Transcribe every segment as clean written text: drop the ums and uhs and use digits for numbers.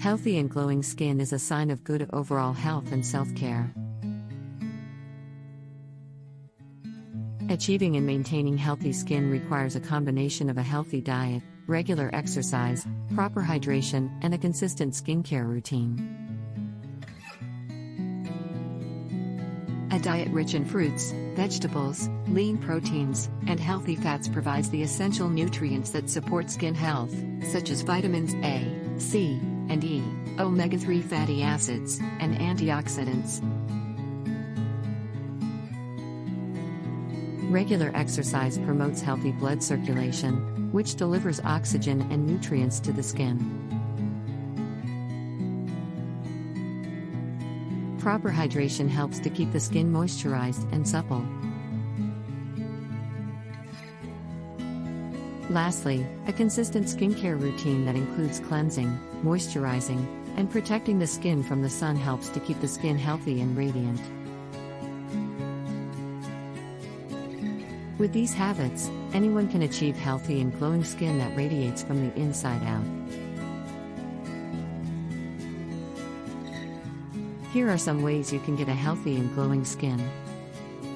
Healthy and glowing skin is a sign of good overall health and self-care. Achieving and maintaining healthy skin requires a combination of a healthy diet, regular exercise, proper hydration, and a consistent skincare routine. A diet rich in fruits, vegetables, lean proteins, and healthy fats provides the essential nutrients that support skin health, such as vitamins A, C, and E, omega-3 fatty acids, and antioxidants. Regular exercise promotes healthy blood circulation, which delivers oxygen and nutrients to the skin. Proper hydration helps to keep the skin moisturized and supple. Lastly, a consistent skincare routine that includes cleansing, moisturizing, and protecting the skin from the sun helps to keep the skin healthy and radiant. With these habits, anyone can achieve healthy and glowing skin that radiates from the inside out. Here are some ways you can get a healthy and glowing skin.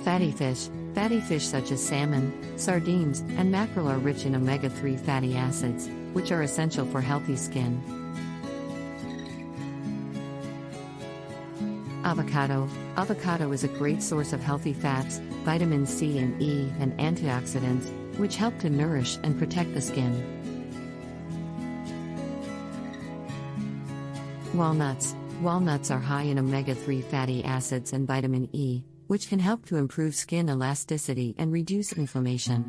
Fatty fish. Fatty fish such as salmon, sardines, and mackerel are rich in omega-3 fatty acids, which are essential for healthy skin. Avocado. Avocado is a great source of healthy fats, vitamin C and E, and antioxidants, which help to nourish and protect the skin. Walnuts. Walnuts are high in omega-3 fatty acids and vitamin E, which can help to improve skin elasticity and reduce inflammation.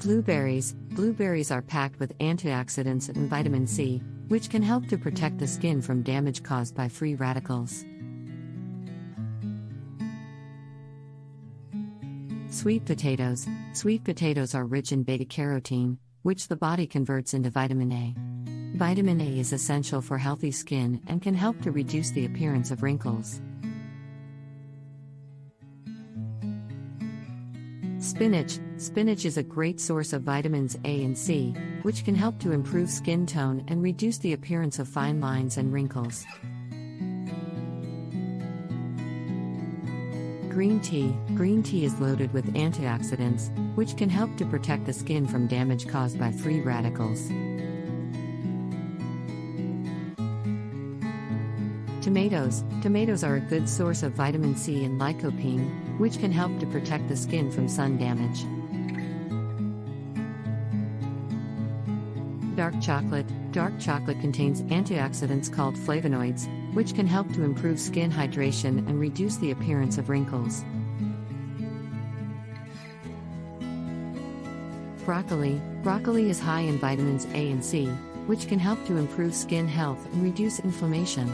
Blueberries. Blueberries are packed with antioxidants and vitamin C, which can help to protect the skin from damage caused by free radicals. Sweet potatoes. Sweet potatoes are rich in beta-carotene, which the body converts into vitamin A. Vitamin A is essential for healthy skin and can help to reduce the appearance of wrinkles. Spinach. Spinach is a great source of vitamins A and C, which can help to improve skin tone and reduce the appearance of fine lines and wrinkles. Green tea. Green tea is loaded with antioxidants, which can help to protect the skin from damage caused by free radicals. Tomatoes. Tomatoes are a good source of vitamin C and lycopene, which can help to protect the skin from sun damage. Dark chocolate. Dark chocolate contains antioxidants called flavonoids, which can help to improve skin hydration and reduce the appearance of wrinkles. Broccoli. Broccoli is high in vitamins A and C, which can help to improve skin health and reduce inflammation.